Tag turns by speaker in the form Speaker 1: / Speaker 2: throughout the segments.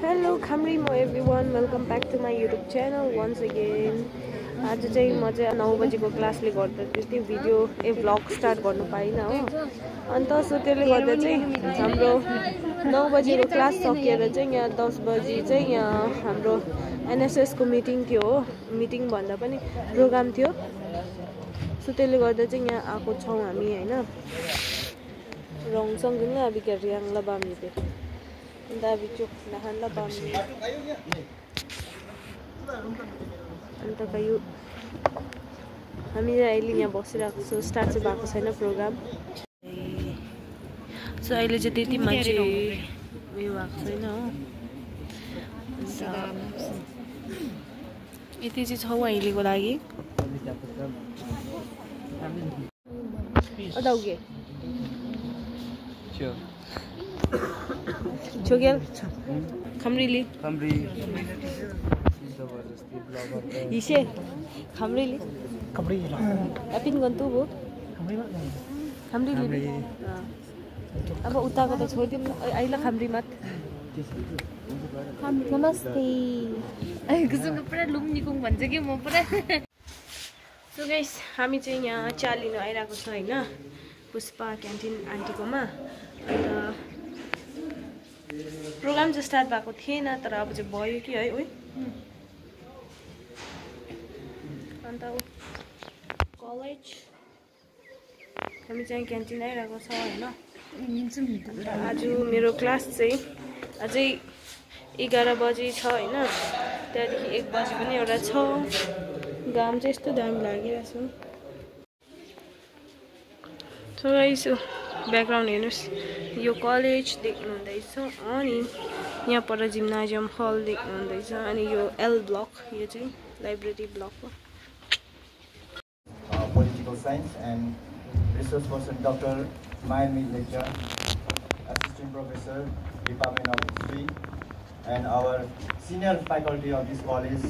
Speaker 1: Hello Khamrimo everyone, welcome back to my YouTube channel once again. आज चाहिँ म चाहिँ 9 बजेको क्लासले गर्दा त्यो भिडियो भ्लग स्टार्ट गर्नु पाइन हो। अन्त सो त्यसले गर्दा चाहिँ हाम्रो 9 बजेको क्लास सकिएर चाहिँ यहाँ 10 बजे चाहिँ यहाँ हाम्रो एनएसएस को मिटिङ थियो हो। मिटिङ भन्दा पनि प्रोग्राम थियो। सो त्यसले गर्दा चाहिँ यहाँ आएको छौं हामी हैन। रङसँग न अबि के रियाङ ल बामी pay Davi cuk nahan la bami. Anta kayu. हामी अहिले यहाँ बसिरहेको छौं स्टार्ट चाहिँ भएको छैन प्रोग्राम सो अहिले चाहिँ त्यति मान्छे उयो भएको छैन हो यति चाहिँ छौ अहिलेको लागि अदाउगे छ छोगेल खमरीली इसे खमरीली एपिन गन्तु भो खमरीली अब उताको त छोडिदिउँ अहिले खमरी मत नमस्ते गुजुको पुरा लुम्निकुङ भन्छ के म पुरा सो गाइस हामी चाहिँ यहाँ चा लिन आइराको छ हैन पुष्पा क्यान्टिन आन्टीकोमा अन्त प्रोग्राम चाहिँ स्टार्ट भएको थिएन तर अब चाहिँ भयो कि है ओइ अन्त कलेज हामी चाहिँ क्यान्टिन आइरहेको छ हैन आज मेरो क्लास चाहिँ अझै 11 बजे छ हैन त्यहाँदेखि 1 बजे पनि एउटा छ घाम चाहिँ यस्तो दामी लागिरहेछ सो गाइस ब्याकग्राउन्ड हेर्नुस् यो कलेज देख्नु हुँदैछ अनि यहाँ पर जिम्नाजियम हल देख्नु हुँदैछ अनि यो एल ब्लक यो चाहिँ लाइब्रेरी ब्लक हो
Speaker 2: Political Science and Research Person Dr. Mayami Lecturer, Assistant Professor, Department of History, and our senior faculty of this college,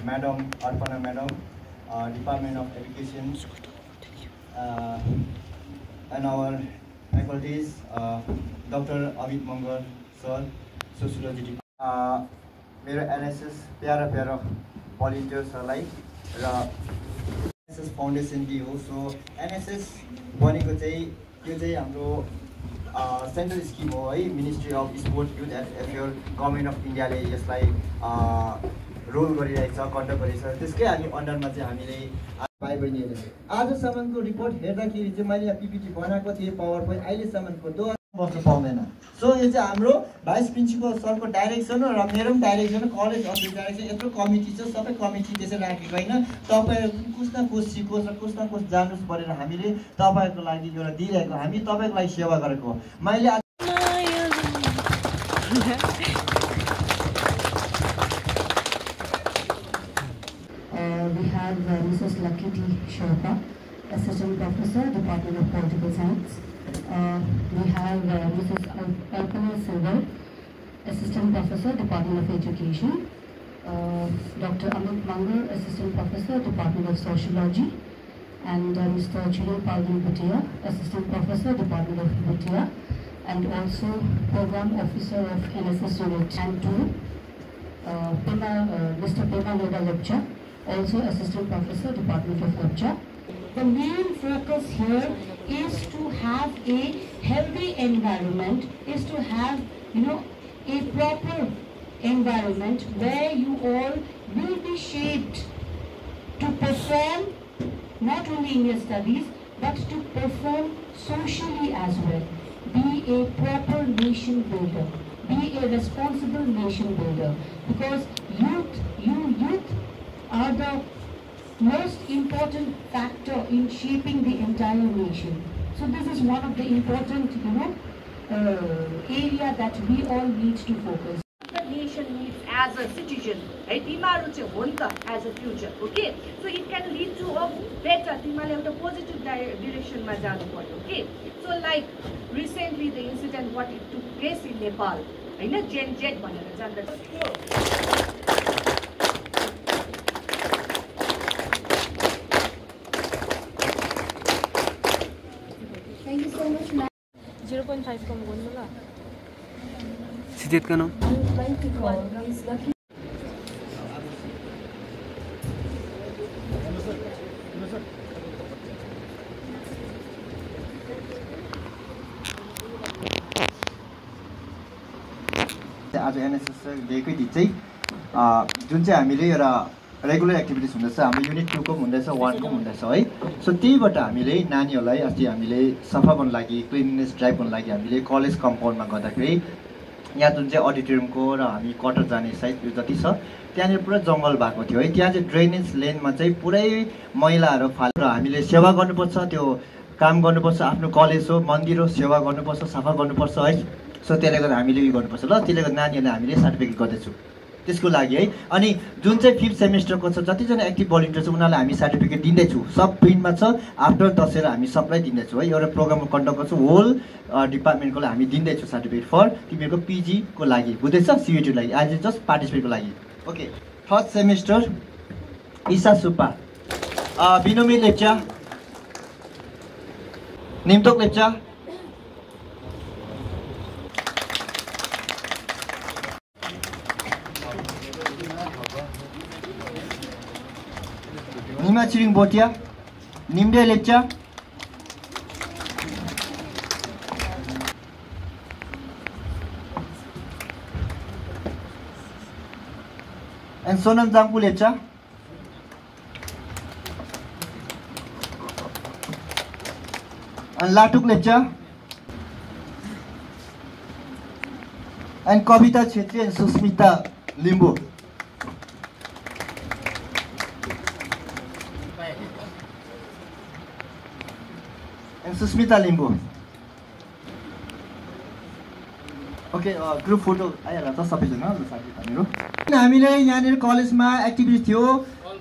Speaker 2: Madam Arpana Madam, Department of Education, and our faculties, Dr. Amit Mangar Sir, Sociology Department. मेरो NSS para भलिन्टियर्सहरुलाई र NSS foundation day हो so NSS भनेको चाहिँ यो चाहिँ हाम्रो central scheme हो है ministry of sports youth and affair government of इन्डियाले यसलाई रोल गरिरहेको छ कन्डक्ट गरिरहेको छ त्यसकै हामी अन्डरमा चाहिँ हामीले भाइ बहिनीहरुले आजसम्मको रिपोर्ट हेर्दाखेरि चाहिँ मैले यहाँ पीपीटी बनाएको थिएँ पावर पोइन्ट अहिलेसम्मको 2 वर्ष पाउँदैन सो यो चाहिँ हाम्रो भाइस प्रिन्सिपल सरको डाइरेक्सन र मेरो पनि डाइरेक्सन कलेज अफ डाइरेक्सन यत्रो कमिटी छ सबै कमिटी त्यसै राखेको हैन तपाईहरु कुछ न कुछ सिकोस् र कुछ न कुछ जानुस् भनेर हामीले तपाईहरुको लागि एउटा दिइरहेको हामी तपाईहरुको लागि सेवा गरेको मैले
Speaker 3: we have Mrs. Lucky T. Sherpa, Assistant Professor, Department of Political Science. We have Mrs. Alpana Silver, Assistant Professor, Department of Education. Dr. Amit Mangar, Assistant Professor, Department of Sociology. And Mr. Chiril Palgan Bhatia, Assistant Professor, Department of Bhatia. And also Program Officer of NSS Unit 2, Mr. Pema Loda Lecture. Also Assistant Professor, Department of Lecture. The main focus here is to have a healthy environment, is to have, a proper environment where you all will be shaped to perform not only in your studies, but to perform socially as well. Be a proper nation builder. Be a responsible nation builder. Because youth are the most important factor in shaping the entire nation. So this is one of the important, area that we all need to focus.
Speaker 4: The nation needs as a citizen, right? As a future, okay? So it can lead to a better, positive direction, okay? So like recently the incident what it took place in Nepal, Gen Z.
Speaker 3: Thank you so much, ma'am.
Speaker 1: 0.5 कम गर्नु ल
Speaker 5: सिद्धितको नाम like to call Ms. Lucky.
Speaker 2: आज NSS डेकै दिन चाहिँ जुन चाहिँ हामीले एउटा रेगुलर एक्टिभिटिज हुँदैछ हाम्रो युनिट 2 को हुँदैछ 1 को हुँदैछ है। सो त्यहीबाट हामीले नानीहरूलाई अस्ति हामीले सफा गर्नु लागि क्लिननेस ड्राइभ गर्नु लागि हामीले कलेज कम्पाउन्डमा गर्दाखेरि यहाँ जुन चाहिँ अडिटोरियमको र हामी क्वार्टर जाने साइड यो जति छ त्यहाँनिर पुरा जङ्गल भएको थियो है। त्यहाँ चाहिँ ड्रेनेज लेनमा चाहिँ पुरै मैलाहरू फालेर हामीले सेवा गर्नुपर्छ, त्यो काम गर्नुपर्छ, आफ्नो कलेज हो मन्दिर हो, सेवा गर्नुपर्छ, सफा गर्नुपर्छ है। सो त्यसले गर्दा हामीले उयो गर्नुपर्छ ल। त्यसले गर्दा नानीहरूलाई हामीले सर्टिफिकेट गर्दैछौँ त्यसको लागि है। अनि जुन चाहिँ 5th सेमेस्टरको छ जतिजना एक्टिभ भलिन्टियर छ उनीहरूलाई हामी सर्टिफिकेट दिँदैछौँ, सब प्रिन्टमा छ। आफ्टर दसेर हामी सबलाई दिँदैछौँ है। एउटा प्रोग्राम कन्डक्ट गर्छौँ होल डिपार्टमेन्टको लागि हामी दिँदैछौँ सर्टिफिकेट फर तिमीहरूको पिजीको लागि, बुझ्दैछ, सियुटीको लागि, आज जस्ट पार्टिसिपेटको लागि। Okay, 3rd semester Isha Subba, Binomi Lepcha, Nimtok Lepcha, Nima Chhiring Bhutia, Nimde Lepcha, and Sonam Jangpu Lepcha, and Latuk Lepcha, and Kavita Chhetri and Susmita Limbu. Susmita Limbu. Okay, group photo आइहाल्छ त सबैजना साथीहरू। हामीले यहाँनिर कलेजमा एक्टिभिटी थियो,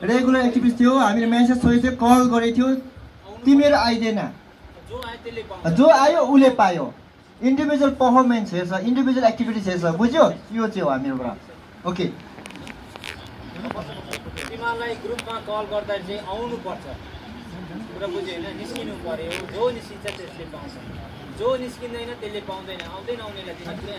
Speaker 2: रेगुलर एक्टिभिटी थियो, हामीले मेसेज छोडेको थियो, कल गरेको थियो, तिमीहरू आइदेन, जो आयो उसले पायो। इन्डिभिजुअल पर्फर्मेन्स हेर्छ, इन्डिभिजुअल एक्टिभिटिज हेर्छ, बुझ्यो? यो चाहिँ हो हामीहरूबाट। ओके,
Speaker 6: तिमीहरूलाई ग्रुपमा कल गर्दा चाहिँ आउनुपर्छ, कुरा बुझ्यो होइन? निस्किनु पर्यो, जो निस्किन्छ त्यसले पाउँछ, जो निस्किँदैन त्यसले पाउँदैन, आउँदैन आउनेलाई तिमी पुरै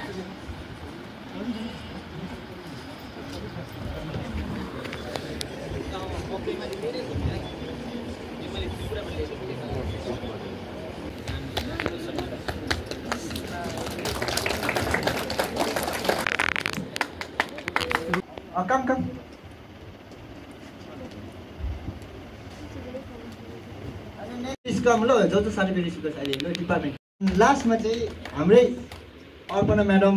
Speaker 2: कम ल जो जो सर्टिफिकेट अहिले ल डिपार्टमेन्ट। लास्टमा चाहिँ हाम्रै अर्पणा म्याडम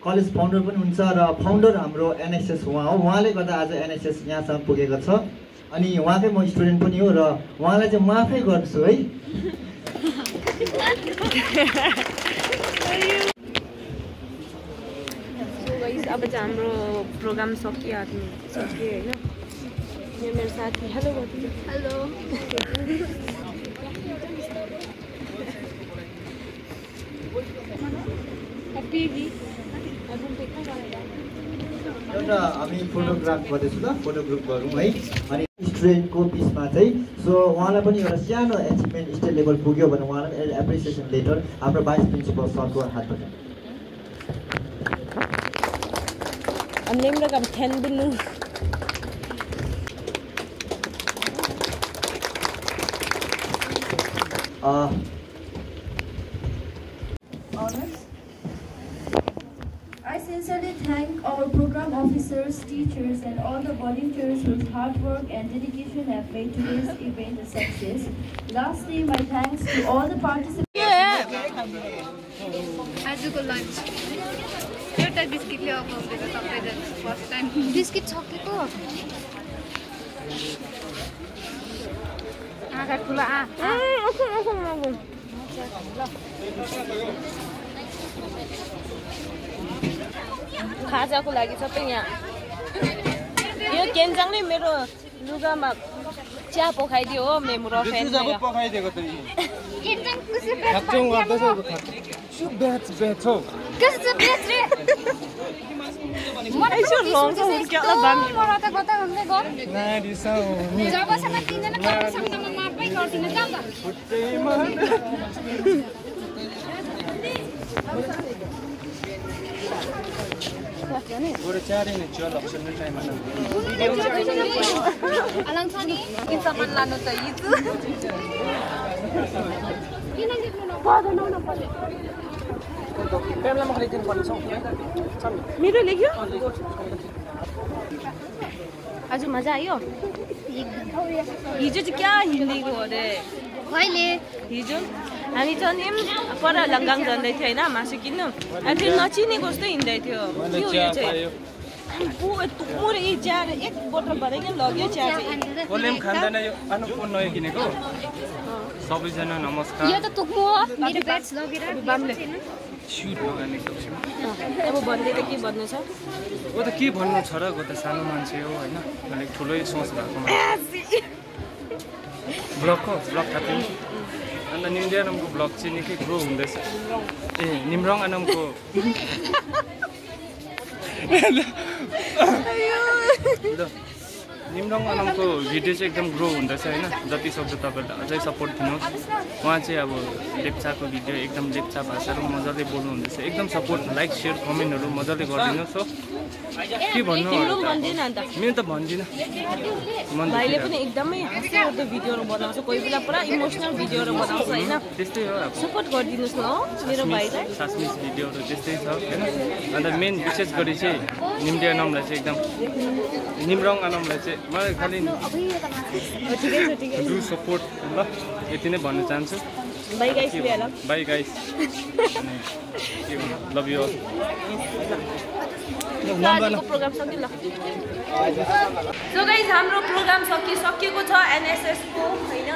Speaker 2: कलेज फाउन्डर पनि हुन्छ र फाउन्डर हाम्रो एनएसएस उहाँ हो। उहाँले गर्दा आज एनएसएस यहाँसम्म पुगेको छ। अनि उहाँकै म स्टुडेन्ट पनि हो र उहाँलाई चाहिँ म आफै गर्छु है।
Speaker 1: अब चाहिँ हाम्रो प्रोग्राम सकियो होइन। यो मेरो साथी, हेलो हेलो।
Speaker 2: एउटा हामी फोटोग्राफ गर्दैछौँ ल, फोटो ग्रुप गरौँ है। अनि स्टुडेन्टको बिचमा चाहिँ सो उहाँलाई पनि एउटा सानो एचिभमेन्ट स्टेट लेभल पुग्यो भने उहाँलाई एउटा एप्रिसिएसन लेटर हाम्रो भाइस प्रिन्सिपल सरको हातबाट।
Speaker 1: नेमले अब थ्यान बुन्नु
Speaker 5: I sincerely thank our program officers, teachers, and all the volunteers whose hard work and dedication have made today's event a success. Lastly, my thanks to all the participants.
Speaker 7: आजको lunch एउटा biscuit ल्याउ पाउँदैन सबैजना first time biscuit सकेको आगा ठुला
Speaker 1: खाजाको लागि सबै यहाँ यो केन्जाङले मेरो लुगामा चिया पकाइदियो हो। मेमो रफेन
Speaker 6: पकाइदिएको त
Speaker 7: केन्जाङ कसरी
Speaker 6: खर्चौँ गर्दैछ सु ब्याच ब्याच हो
Speaker 7: कसरी बेच रे मलाई चाहिँ रङ त हुर्क्याला बामी मलाई त कता भन्दै गर
Speaker 6: नाडी सौ
Speaker 7: जबसम्म किन्दैन तबसम्म म माफै गर्दिन जाऊ त
Speaker 6: खुट्टैमा
Speaker 7: क्लास जाने
Speaker 6: बरु चाँडै नै चल अप्सन टाइममा
Speaker 7: अलङ छ नि के सामान लानु त हिजो किन लेख्नु नपर्दैन नपर्ने
Speaker 6: पेमलामा खरिदिनु पर्ने छ
Speaker 1: मेरो लेख्यो आज मजा आयो हिजो चाहिँ क्या हिँडेको अरे
Speaker 7: कहिले
Speaker 1: हिजो हामी चाहिँ नि पर लङ्गाङ जाँदै थियो होइन मासु किन्नु अनि त्यो नचिनेको जस्तो हिँड्दै थियो के हो यो चाहिँ पुरै चिया एक बोतल भरेको लग्यो चिया चाहिँ
Speaker 6: कसले पनि खाँदैन यो अनुपुन नयाँ किनेको सबैजना नमस्कार
Speaker 7: यो त तुक्नु हो मेरो ब्याट्स लगेर
Speaker 1: बामले
Speaker 6: सुट लगाउने सक्छौँ
Speaker 1: अब भन्दै त के भन्नु छ
Speaker 6: ओ त के भन्नु छ र त सानो मान्छे हो होइन अलिक ठुलै सोच भएको ब्लग थाप्यो अन्त निम्रियानमको ब्लग चाहिँ निकै ग्रो हुँदैछ ए निम्रङ आनमको निम्रङ आनमको भिडियो चाहिँ एकदम ग्रो हुँदैछ होइन जति सक्दो तपाईँहरूले अझै सपोर्ट दिनुहोस् उहाँ चाहिँ अब लेप्चाको भिडियो एकदम लेप्चा भाषाहरू मजाले बोल्नु हुँदैछ एकदम सपोर्ट लाइक सेयर कमेन्टहरू मजाले गरिदिनुहोस् हो के भन्नु मेरो त भन्दिनँ
Speaker 1: भाइले पनि एकदमै हाँस्दो भिडियोहरू बनाउँछ कोही बेला पुरा इमोसनल भिडियोहरू बनाउँछ होइन
Speaker 6: त्यस्तै हो अब
Speaker 1: सपोर्ट गरिदिनुहोस् न हो मेरो भाइलाई
Speaker 6: सासमिस भिडियोहरू त्यस्तै छ होइन अन्त मेन विशेष गरी चाहिँ निम्रिया आनमलाई चाहिँ एकदम निम्रङ आनमलाई चाहिँ मलाई खालि डु सपोर्ट ल यति नै भन्न चाहन्छु
Speaker 1: बाई गाइस
Speaker 6: बाई गाइस के भन्नु लभ यु अल
Speaker 1: आजको प्रोग्राम सक्यो ल सो गाइस हाम्रो प्रोग्राम सकिएको छ एनएसएसको होइन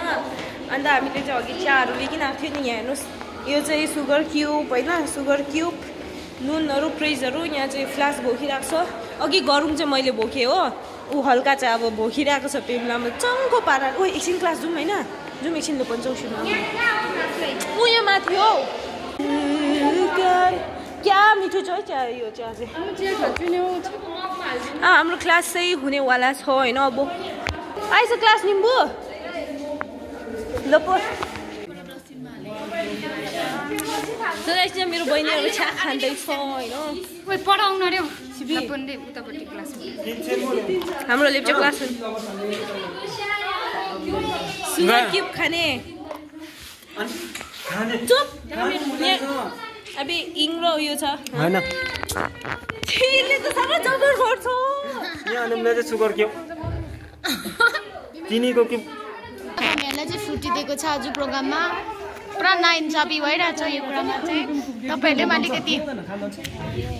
Speaker 1: अन्त हामीले चाहिँ अघि चियाहरू लिइकन आएको थियो नि यहाँ हेर्नुहोस् यो चाहिँ सुगर क्युब होइन सुगर क्युब नुनहरू फ्रिजहरू यहाँ चाहिँ फ्लास भोकिरहेको छ अघि गरौँ चाहिँ मैले भोकेँ हो ऊ हल्का चाहिँ अब भोकिरहेको छ पेम्लामा चङ्को पारा ओ एकछिन क्लास जाउँ होइन जाउँ एकछिन ल पन्छौँ ऊ यहाँ माथि हो क्या मिठो छ है चिया यो चिया चाहिँ हाम्रो क्लास चाहिँ हुनेवाला छ होइन अब आइस क्लास निम्बु ल पो मेरो बहिनीहरू चिया खाँदैछ होइन
Speaker 7: पढाउन रे
Speaker 1: हाम्रो लेप्चा क्लास सुगर क्युब खाने चुप अब इङ्ग्रो उयो छ
Speaker 6: होइन
Speaker 1: त्यसले त साह्रै जबर गर्छ
Speaker 6: यहाँ आनमले चाहिँ सुगर क्युब चिनीको क्युब
Speaker 7: हामीहरूलाई चाहिँ छुट्टी दिएको छ आज प्रोग्राममा पुरा नाइन्साफी भइरहेछ यो कुरामा चाहिँ तपाईँहरूले पनि अलिकति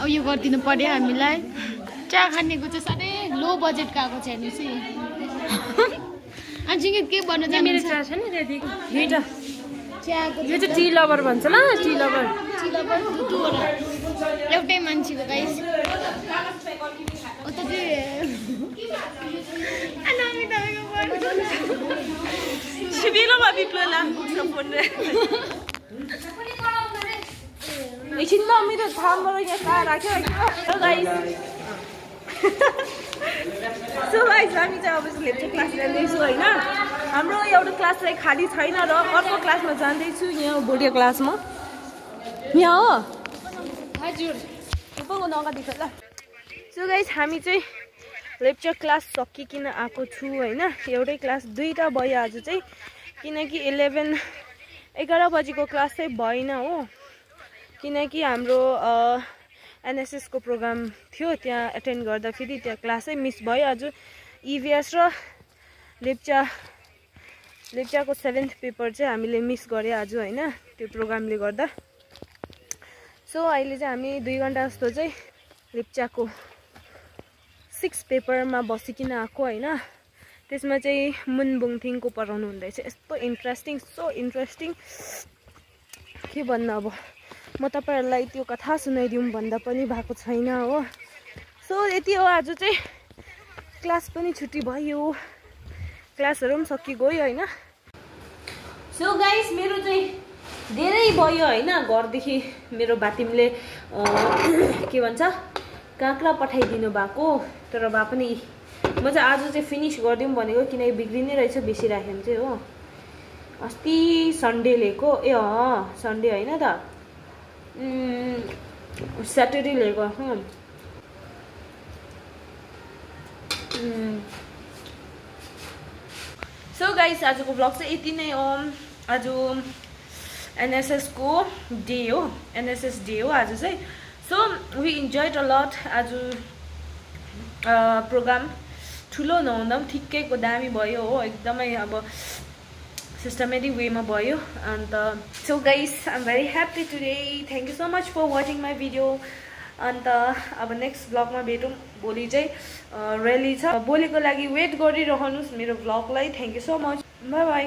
Speaker 7: अब यो गरिदिनु पर्यो हामीलाई चिया खानेको चाहिँ साह्रै लो बजेटको आएको छ हेर्नुहोस् है अझै के भन्न
Speaker 1: मेरो चिया छ नि त्यहाँदेखि
Speaker 7: चियाको
Speaker 1: यो चाहिँ टी लभर भन्छ ल टी लभर
Speaker 7: एउटै मान्छेको गाइस उता चाहिँ
Speaker 1: शिबिरमा बिप्लोला फोन एकछिन ल मेरो थामबाट यहाँ कहाँ राख्यो गाइस सो गाइस हामी चाहिँ अब लेप्चा क्लास जाँदैछु होइन हाम्रो एउटा क्लास चाहिँ खाली छैन र अर्को क्लासमा जाँदैछु यहाँ भोलिको क्लासमा यहाँ हो
Speaker 7: हजुर
Speaker 1: अगाडि ल सो गाइस हामी चाहिँ लेप्चा क्लास सकिकन आएको छु होइन एउटै क्लास दुईवटा भयो आज चाहिँ किनकि 11 बजीको क्लास चाहिँ भएन हो किनकि हाम्रो एनएसएसको प्रोग्राम थियो त्यहाँ एटेन्ड गर्दा फेरि त्यहाँ क्लासै मिस भयो आज इभिएस र लेप्चाको 7th पेपर चाहिँ हामीले मिस गरे आज होइन त्यो प्रोग्रामले गर्दा सो अहिले चाहिँ हामी 2 घन्टा जस्तो चाहिँ लेप्चाको 6 पेपरमा बसिकन आएको होइन त्यसमा चाहिँ मुनबुङथिङको पढाउनु हुँदैछ यस्तो इन्ट्रेस्टिङ सो इन्ट्रेस्टिङ के भन्नु अब म तपाईहरुलाई त्यो कथा सुनाइदिउँ भन्दा पनि भएको छैन हो सो यति हो आज चाहिँ क्लास पनि छुट्टी भयो क्लासहरु पनि सकिगयो हैन सो गाइस मेरो चाहिँ धेरै भयो हैन घरदेखि मेरो बातिमले के भन्छ काँक्रा पठाइदिनु भएको तर बा पनि म चाहिँ आज चाहिँ फिनिश गर्दिउँ भनेको किनकि बिग्रिनै रहेछ बेसी राख्यो चाहिँ हो अस्ति सन्डे ल्याएको ए सन्डे हैन त स्याटरडे ल्याएको सो गाइस आजको ब्लग चाहिँ यति नै हो। आज एनएसएस को डे हो, एनएसएस डे हो आज चाहिँ। So we enjoyed a lot. आज प्रोग्राम ठुलो नहुँदा पनि ठिक्कैको दामी भयो हो, एकदमै अब सिस्टमेटिक वेमा भयो। And so guys I am very happy today. Thank you so much for watching my video. And अब नेक्स्ट ब्लगमा भेटौँ। भोलि चाहिँ रेली छ, भोलिको लागि वेट गरिरहनुहोस् मेरो ब्लगलाई। Thank you so much, bye by.